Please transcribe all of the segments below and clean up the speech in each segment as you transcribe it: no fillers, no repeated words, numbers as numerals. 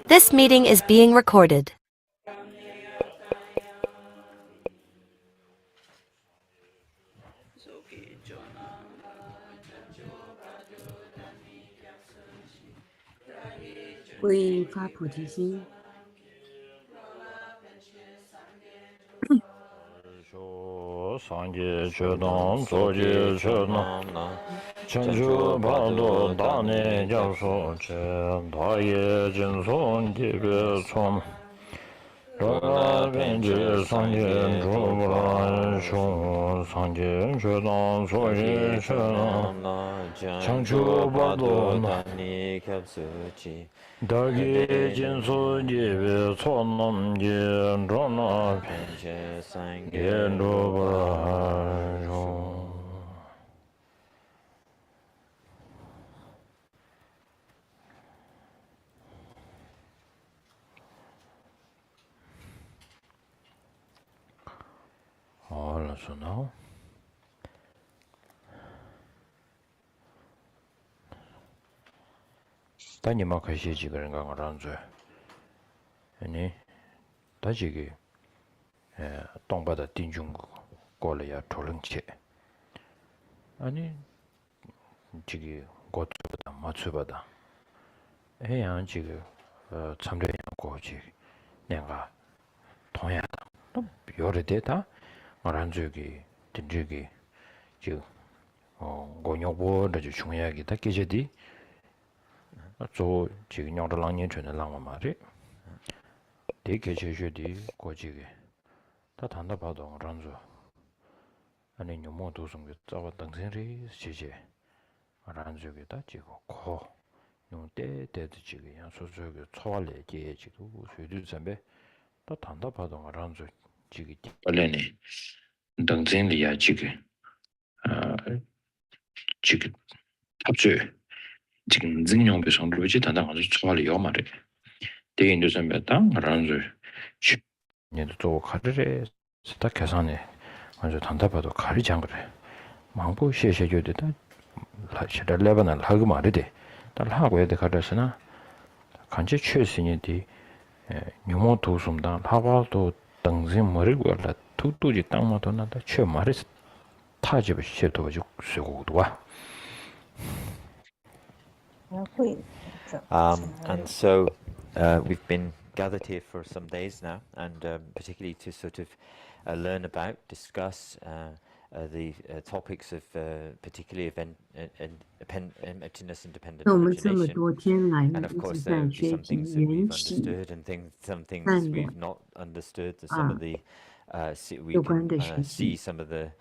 This meeting is being recorded. We 发菩提心，上界觉当作界觉当成就八度大内教说切大业尽松地别从罗拉边界上界诸不拉兄上界觉当作界觉当成就八度大内教说切大业尽松地别从南界罗拉边界上界诸不拉兄好了，说now，但你们开始几个人刚刚让座，你，他这个，东北的丁中过来要讨论起，你，这个我做不到，没做不到，样这个，参对样过去，两个同样的，那有的对他。我让这个，定这个，就，我要不那就穷呀，给他给些的，做这个养的老年村的让我嘛的，得给些学的过这个，他谈到跑到我让做，你牛毛都送给找我等身的谢谢，我让这个他这个靠，用带的这个样说这个操来接这个水土准备，他谈到跑到我让做这个不来呢。等真理啊，这个他这真用不上逻辑，但我是错了要嘛的。第一就是没当然是去，你都做卡的嘞，是他开上呢，我就谈他把都卡里讲个嘞，忙不写觉得他现在来不呢，那个嘛的，但那个的卡的是呢，看起确实你的，牛毛图什么的，他把都等真没得过了。都就当嘛都那的，确嘛的是，他这边写多就水果多啊。And so we've been gathered here for some days now, and particularly to sort of learn about, discuss the topics of particularly of emptiness and dependent origination. And of course, there will be some things that we've understood and some things we've not understood. Some of the we can see some of the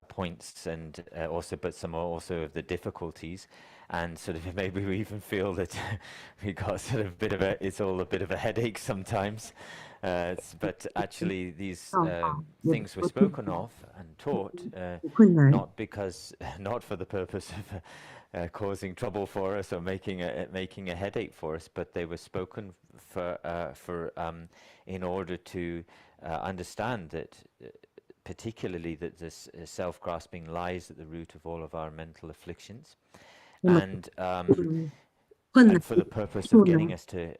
points and but some also of the difficulties, and sort of maybe we even feel that we got sort of it's all a bit of a headache sometimes, but actually these things were spoken of and taught not for the purpose of causing trouble for us or making a headache for us, but they were spoken for in order to understand that particularly that this self-grasping lies at the root of all of our mental afflictions, and for the purpose of getting us to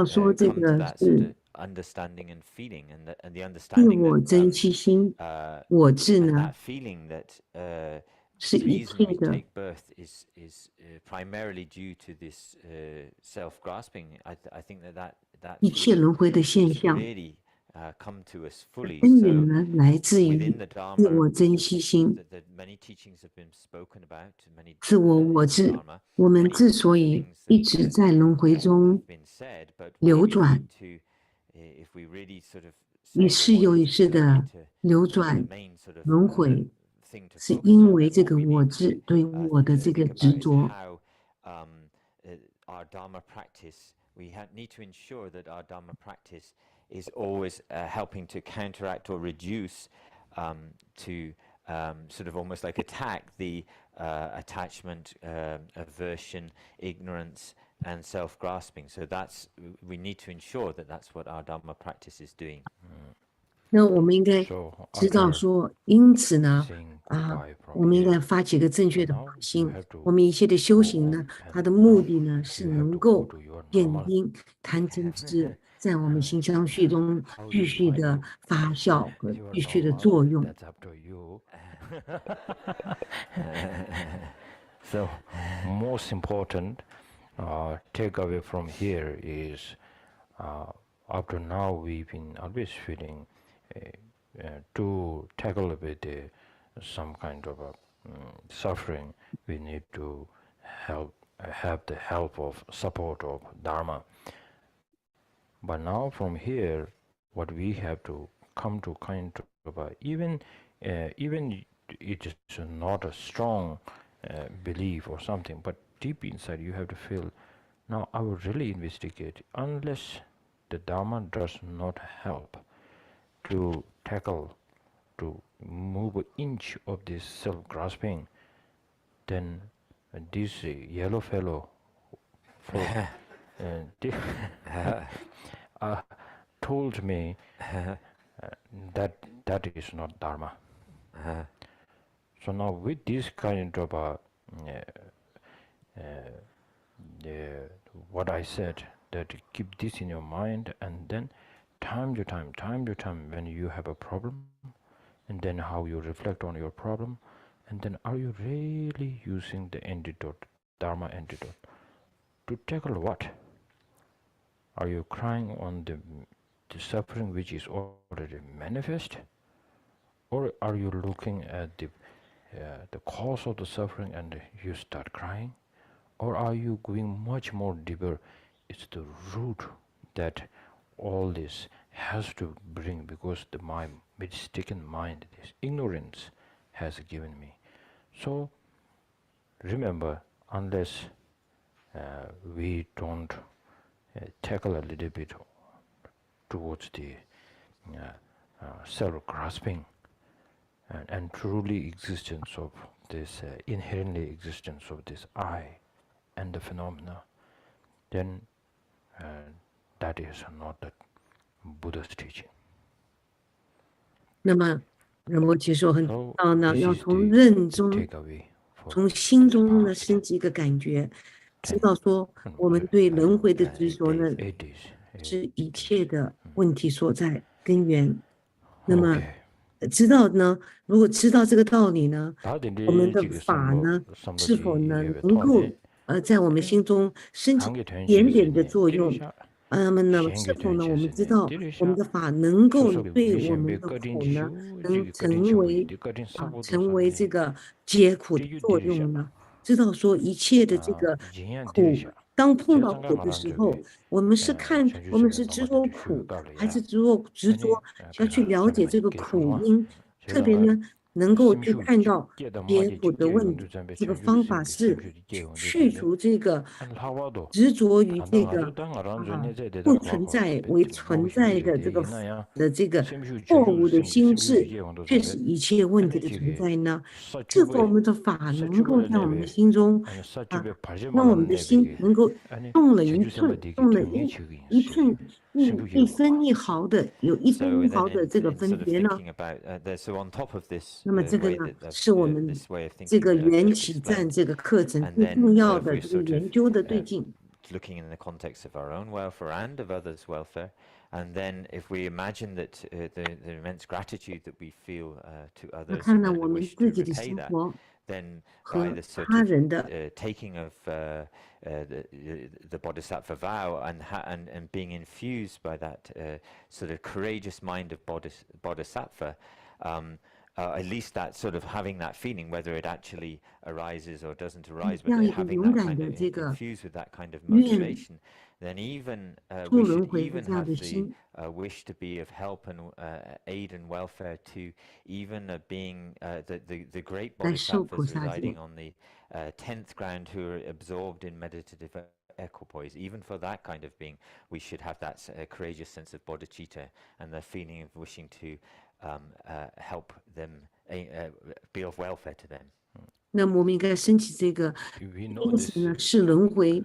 sort of come to that sort of understanding and feeling, and the understanding that that feeling that the reason we take birth is primarily due to this self-grasping. I think that really come to us fully. So within the Dharma, the many teachings have been spoken about. Many 自我我执，我们之所以一直在轮回中流转，一世又一世的流转轮回，是因为这个我执对我的这个执着。Our Dharma practice, we need to ensure that our Dharma practice is always helping to counteract or reduce to sort of almost like attack the attachment, aversion, ignorance, and self-grasping. So we need to ensure that that's what our Dharma practice is doing. 那我们应该 So 知道 after 说，因此呢， saying 啊， goodbye 我 from 们应该 here, 发起一个正确 so 的 now 发 you 心。 have to 我们一切的修 go 行 on 呢，它 and 的目 now 的呢，是 you have 能 to go 够 to your 点 normal 睛谈真知，在我们心相续中 how 继 you 续 define 的发酵和 your 继续的 normal, 作用。 that's up to you. So most important takeaway from here is after now we've been always feeling to tackle with some kind of suffering, we need to have the help of support of Dharma. But now from here, what we have to come to kind of even it is not a strong belief or something, but deep inside you have to feel, now I will really investigate. Unless the Dharma does not help to tackle, to move an inch of this self-grasping, then this yellow fellow told me that is not Dharma. So now with this kind of what I said, that keep this in your mind, and then time to time when you have a problem, and then how you reflect on your problem, and then are you really using the antidote, Dharma antidote, to tackle what? Are you crying on the suffering which is already manifest, or are you looking at the cause of the suffering and you start crying, or are you going much more deeper? It's the root that all this has to bring, because my mistaken mind, this ignorance has given me. So remember, unless we don't tackle a little bit towards the self-grasping and truly existence of this inherently existence of this I and the phenomena, then that is not the Buddha's teaching. 那么仁波切说很重 So 要呢， this 要 is 从 the 认中 takeaway for 从心中呢 past 升起一个感觉，知 10, 道说我们对轮回的执着呢 8 days. 是一切的问题所在根源。那么 Okay. 知道呢，如果知道这个道理呢，我们的 다들 法呢，是否呢 somebody 能够 토네 在我们心中升起 관계 一点点的 된식이니 作用？ 때리샤 那么是 시행계 否呢？我们知 된식이니 道我们 때리샤 的法能够 수석이 对我 위시엔 们的 몇거린 苦呢， 지슈 能 지기 거린 成 친구 为 이디 거린 사고도 成为 사네 这个解苦的 띠유 作 때리샤 用呢？知道说一切的这个 지연 苦， 때리샤 当碰到 제상가 苦的 말한 时候， 적에 我们是看我们是 전주시면 执着 넘어지는 苦， 还 슈가래야 是执着 아니 要去 그래서 了解 저는 这个 계속 苦 와 因？特别 제가 呢，能够去 심슈 看到 깨다 解 마지 苦的 직계 问题， 용도 잠배 这个 전주시 方法 심슈 是 심슈 직계 용도 去 잠배 除这个 안 하와도 执着于 단당 这个 아주 땅 알아는 啊 전에 제 不 대다 存 과거 在为存 모시 在的 위시 这个 대기나야 这个 심슈 错 전주 误的 심 心 심슈 智， 직계 용도 却使 잠배 一切问题 아니 的存 지게 在呢？是否 사주배 我们的法能够 사주배 在我们的 내배 心中 아니 啊， 사주배 발제 让我们 말하는 的心 내배기 能够 아니 动了一 제주세마 寸， 되기 动了 경계 지기 一 시 寸 심슈 一 기억 分一毫的，有一分 So 一 then 毫的 in, 这个 in 分 sort of 别呢？ thinking about so on top of this 那么这个 way 呢， that 是我们 this way of 这 thinking 个 that I've 缘 just 起 explained, 站这个课程 and 最 then 重要 if 的 we're 这个 sort of 研究的对境。 looking in the context of our own welfare and of others' welfare, and then if we imagine that the immense gratitude that we feel to 那 others 看 and 到 then 我 the 们 wish to 自己的 repay 生 that, 活 then by 和 the sort 他 of 人的 taking of the bodhisattva vow and being infused by that sort of courageous mind of bodhisattva, at least that sort of having that feeling, whether it actually arises or doesn't arise, 这 but 样一个 having 勇 that 敢 kind 的 of 这个 infused with that kind of 愿 motivation, then even 出 we 轮 should 回的 even 这样 have 的 the 心， wish to be of help and aid and welfare to even being the great 来受菩 bodhisattvas 萨 residing 戒。 on the 10th ground who are absorbed in meditative equipoise. Even for that kind of being, we should have that courageous sense of bodhicitta and the feeling of wishing to help them, be of welfare to them. 那么我们应该升起这个 We 因 know 此 this 呢，是轮回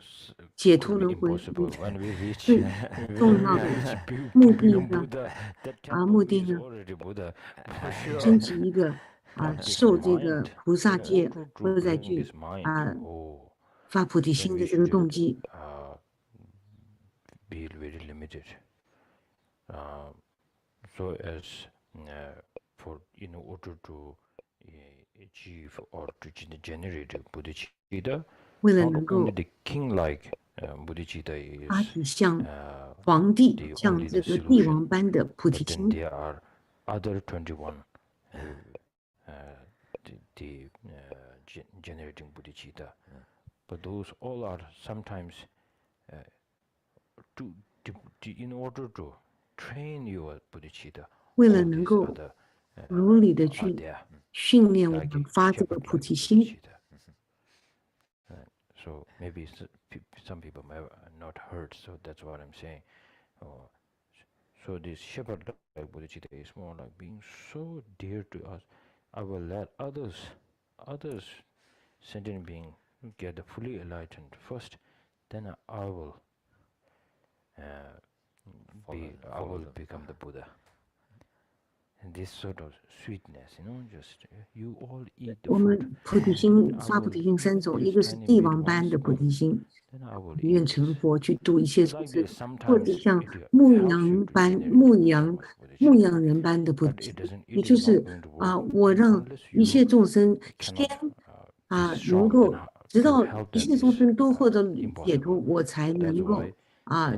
解 could 脱 be 轮回 impossible when we reach 最 when 重要 we 的 reach 目的 beyond 呢 Buddha. That 目 temple 的 is 呢 already Buddha for sure. 升起一个But this 受这个 mind, 菩萨 in 戒 order 或 to 者在 bring 具 this mind, oh, 发菩提 then 心 we 的这个 should 动 just 机， be very limited, so as for in order to achieve or to generate bodhicitta, 为了 not 能 only 够 the king-like bodhicitta 发 is 起像皇帝 the 像 only 这 the 个帝 solution, 王般的菩提 but then 心， there are other 21 the generating bodhicitta, but those all are sometimes in order to train your bodhicitta, 为了 all 能 these 够 other 如理的 are 去 there, 训练我 like 们 a 发这个 shepherd 菩 like 提心。 bodhicitta. So maybe some people may have not heard, so that's what I'm saying. So this shepherd like bodhicitta is more like being so dear to us. I will let others sentient being get fully enlightened first, then I will I will become the Buddha. And this sort of sweetness, just you all eat the 我 food. 们菩提 and 心 I 发菩 will 提心三 even 种， this 一个是 tiny 帝 bit 王般 once 的菩 go, 提心， then I will 愿 eat 成 this. 佛去度一切 So 众 like 生， this, 或 sometimes 者像 it 牧 helps 羊 you to 般 generate 牧 this 羊 form of bodhicitta. 牧羊人般的菩 But 提 it 心， doesn't. 也 It 就 is 是 not going to work 我让 unless 一切 you 众生 cannot 先 be 能 strong 够 and 直 to 到 help 一 them 切众 is 生都获得解脱， impossible. 我才 That's 能够 why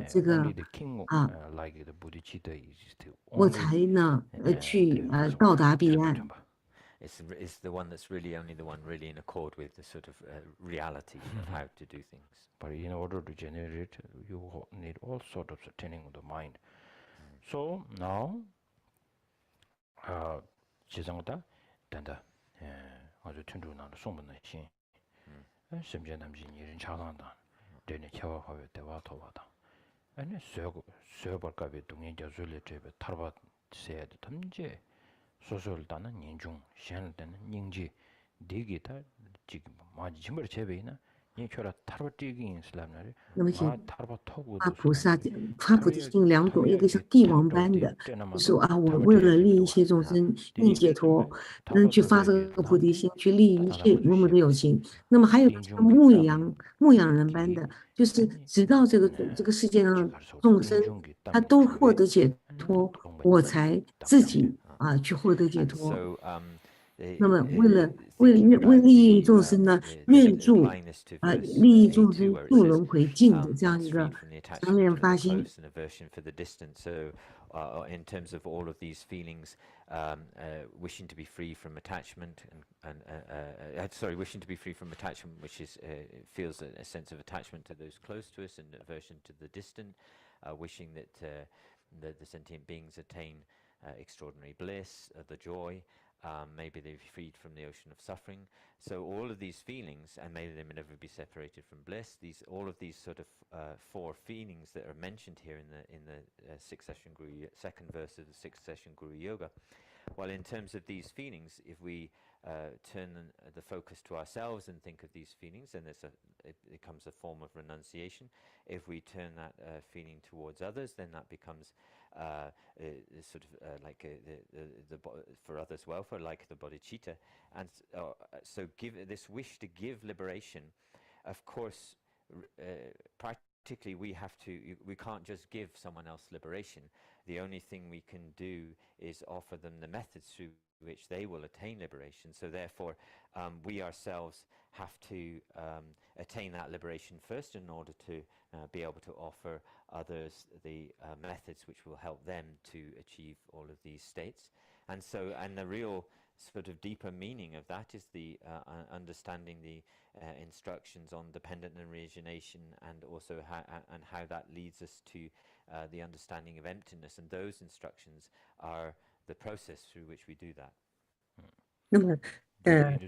这 only 个 the king 啊 like the bodhicitta is the 我 only 才呢去 the 到达彼岸。 It's the one that's really only the one really in accord with the sort of reality of how to do things. But in order to generate it, you need all sort of training of the mind. So now, 지성다 단다. 아주 튼튼한 소문의 신. 심지어 남진 이런 차간다. 되네 차와하여 대화 도와다. 아니 쇠벌갑이 동행자 줄에 제베 타르바 세야도 탐제 소설다는 인중 시한을 때는 인지 되기다 지금 많이 짐을 제베이나 이 처라 타르바 뛰긴 슬람나리 那么请 타르바 发 토고도 菩萨发菩提心两种，一个像帝王般的，就是说我为了利益一切众生应解脱，去发这个菩提心，去利益一切如母的有情。那么还有像牧羊人般的，就是直到这个世界上众生他都获得解脱，我才自己去获得解脱。 那么为利益众生呢，愿助利益众生助轮回尽的这样一个强烈发心。 In terms of all of these feelings, wishing to be free from attachment wishing to be free from attachment, which is feels a sense of attachment to those close to us and aversion to the distant, wishing that the sentient beings attain extraordinary bliss, the joy. Maybe they've be freed from the ocean of suffering. So all of these feelings, and maybe they may never be separated from bliss. All of these sort of four feelings that are mentioned here in the sixth session Guru, second verse of the sixth session Guru Yoga. Well, in terms of these feelings, if we turn the focus to ourselves and think of these feelings, then it becomes a form of renunciation. If we turn that feeling towards others, then that becomes sort of like for others' welfare, like the bodhicitta. And so give this wish to give liberation, of course, practically we can't just give someone else liberation. The only thing we can do is offer them the methods through which they will attain liberation. So therefore, we ourselves have to attain that liberation first in order to be able to offer others the methods which will help them to achieve all of these states. And the real sort of deeper meaning of that is the understanding the instructions on dependent origination, and also how that leads us to the understanding of emptiness. And those instructions are the process through which we do that. 那么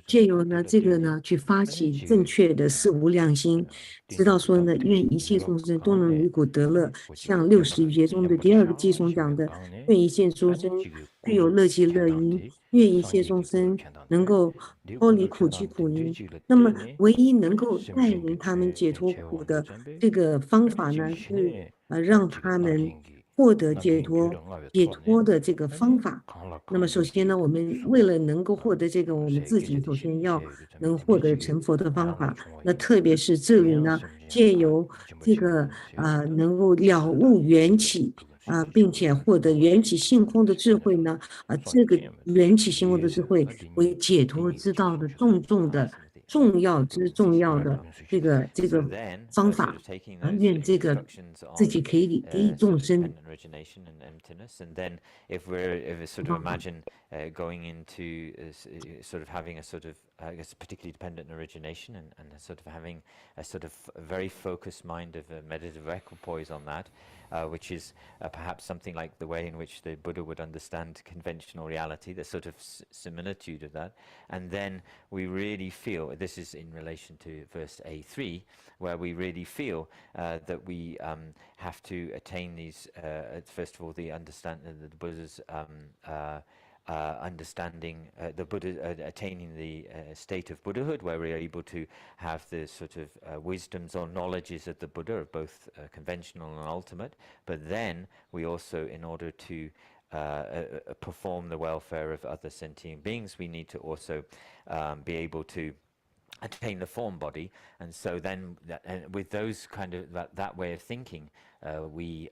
借由呢这个呢去发起正确的四无量心，知道说呢，愿一切众生都能离苦得乐，像60余节中的第2个偈颂讲的，愿一切众生具有乐极乐因，愿一切众生能够脱离苦集苦因。那么唯一能够带领他们解脱苦的这个方法呢，是让他们获得解脱的这个方法。那么首先呢，我们为了能够获得这个，我们自己首先要能获得成佛的方法。那特别是这里呢，借由这个能够了悟缘起并且获得缘起性空的智慧呢，这个缘起性空的智慧为解脱之道的重要的这个方法愿这个自己可以给予众生。And then if we sort of imagine going into sort of having a sort of I guess particularly dependent origination and sort of having a sort of very focused mind of meditative equipoise on that, which is perhaps something like the way in which the Buddha would understand conventional reality, the sort of similitude of that. And then we really feel, this is in relation to verse A3, where we really feel that we have to attain these, first of all, the Buddha's understanding, the Buddha attaining the state of Buddhahood, where we are able to have the sort of wisdoms or knowledges of the Buddha, of both conventional and ultimate. But then we also, in order to perform the welfare of other sentient beings, we need to also be able to attain the form body. And so then with those kind of that way of thinking, we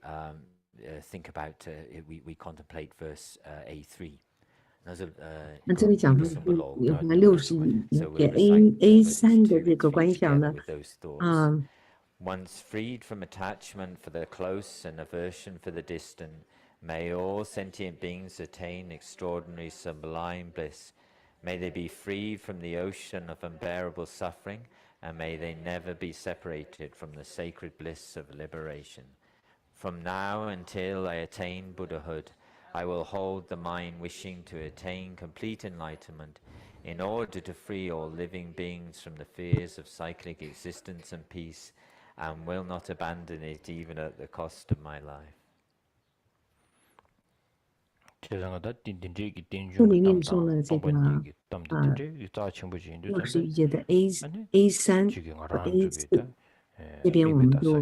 think about we contemplate verse A3. 那这里讲的是有关60节 A3 的这个观想呢Once freed from attachment for the close and aversion for the distant, may all sentient beings attain extraordinary sublime bliss. May they be freed from the ocean of unbearable suffering, and may they never be separated from the sacred bliss of liberation. From now until I attain Buddhahood, I will hold the mind wishing to attain complete enlightenment in order to free all living beings from the fears of cyclic existence and peace, and will not abandon it even at the cost of my life. 这里念诵了这个60余节的 A3 和 A4，这边我们就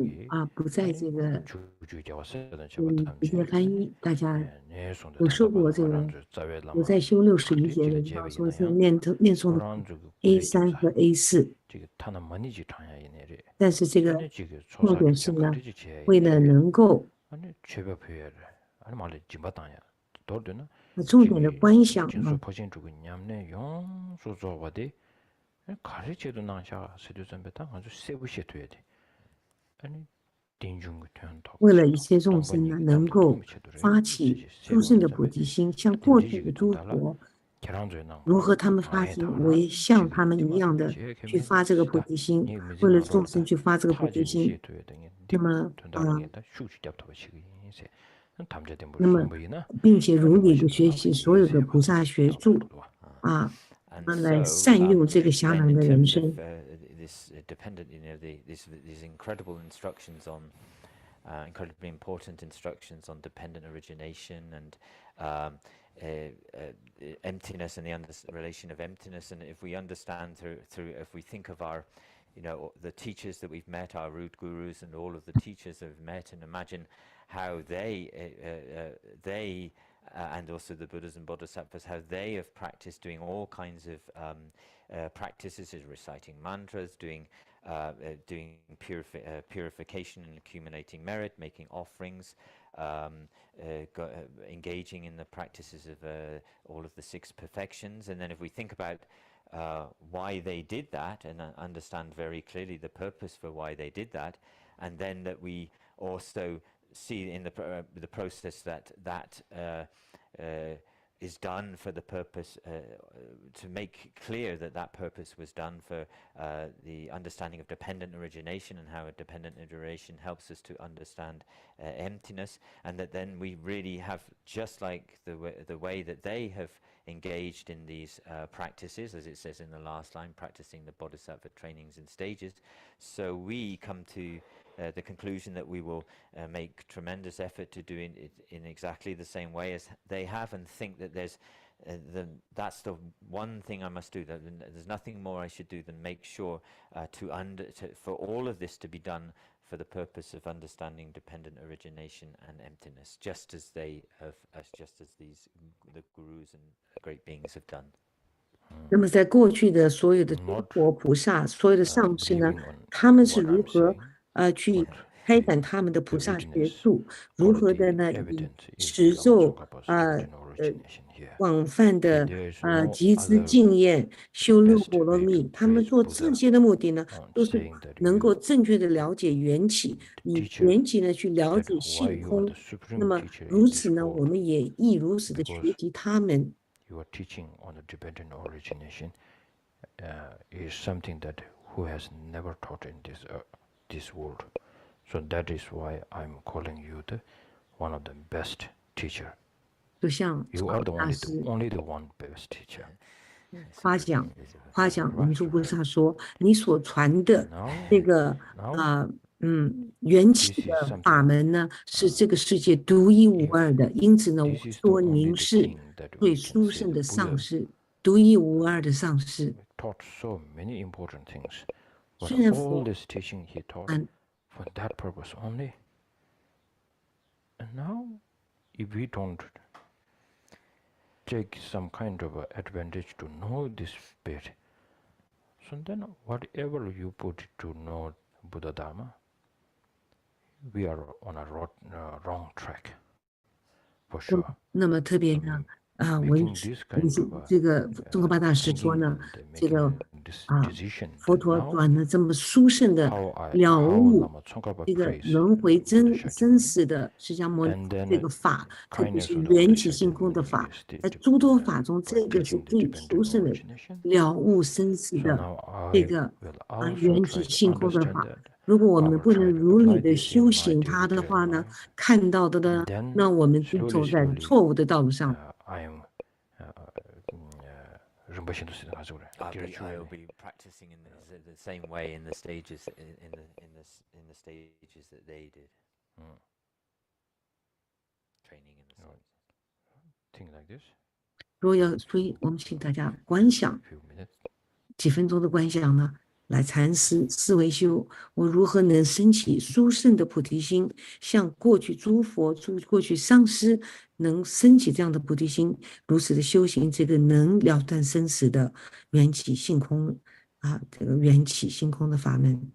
不在这个直接翻译，大家有受过这个有在修60余节的，知道说是念诵 A3 和 A4，但是这个重点是呢，为了能够重点的观想呢，为了一切众生呢，能够发起殊胜的菩提心，像过去的诸佛，如何他们发心为像他们一样的去发这个菩提心，为了众生去发这个菩提心，那么并且如理的学习所有的菩萨学著来善用这个狭难的人生。This dependent, these incredible instructions on, incredibly important instructions on dependent origination and emptiness and the relation of emptiness. And if we understand through, if we think of our, the teachers that we've met, our root gurus, and all of the teachers that we've met, and imagine how they and also the Buddhas and Bodhisattvas, how they have practiced doing all kinds of practices, is reciting mantras, doing purification and accumulating merit, making offerings, engaging in the practices of all of the 6 perfections. And then if we think about why they did that and understand very clearly the purpose for why they did that, and then that we also see in the process that is done for the purpose, to make clear that purpose was done for the understanding of dependent origination, and how a dependent origination helps us to understand emptiness, and that then we really have, just like the way that they have engaged in these practices, as it says in the last line, practicing the bodhisattva trainings in stages. So we come to the conclusion that we will make tremendous effort to do it in exactly the same way as they have, and think that that's the one thing I must do. That there's nothing more I should do than make sure for all of this to be done for the purpose of understanding dependent origination and emptiness, just as the gurus and great beings have done. 那么在过去的所有的诸佛菩萨，所有的上师呢，他们是如何去开展他们的菩萨学术，如何的呢以持咒广泛的集资净验修六波罗蜜，他们做这些的目的呢，都是能够正确的了解缘起，以缘起呢去了解性空。那么如此呢，我们也亦如此的学习他们。Your teaching on the dependent origination is something that who has never taught in this world. So that is why I'm calling you one of the best teacher. 就像 You are the only the one best teacher. 夸奖文殊菩萨说，你所传的这个缘起的法门呢，是这个世界独一无二的。因此呢，我说您是最殊胜的上师，独一无二的上师。 Taught so many important things. 虽然 all this teaching he taught for that purpose only. And now, if we don't take some kind of advantage to know this bit, so then whatever you put to know Buddha Dharma, we are on a wrong track, for sure. 那么特别呢，这个宗喀巴大师说呢，这个佛陀转了这么殊胜的了悟这个轮回生死的释迦牟尼这个法，特别是缘起性空的法，在诸多法中，这个是最殊胜的了悟生死的这个缘起性空的法。 如果我们不能如理的修行它的话呢，看到的呢，那我们就走在错误的道路上。I will be practicing in the same way in the stages in the stages that they did. Training in the Things like this. 所以我们请大家观想几分钟的观想呢。 来禅思思维修，我如何能升起殊胜的菩提心，像过去诸佛、过去上师能升起这样的菩提心，如此的修行这个能了断生死的缘起性空这个缘起性空的法门。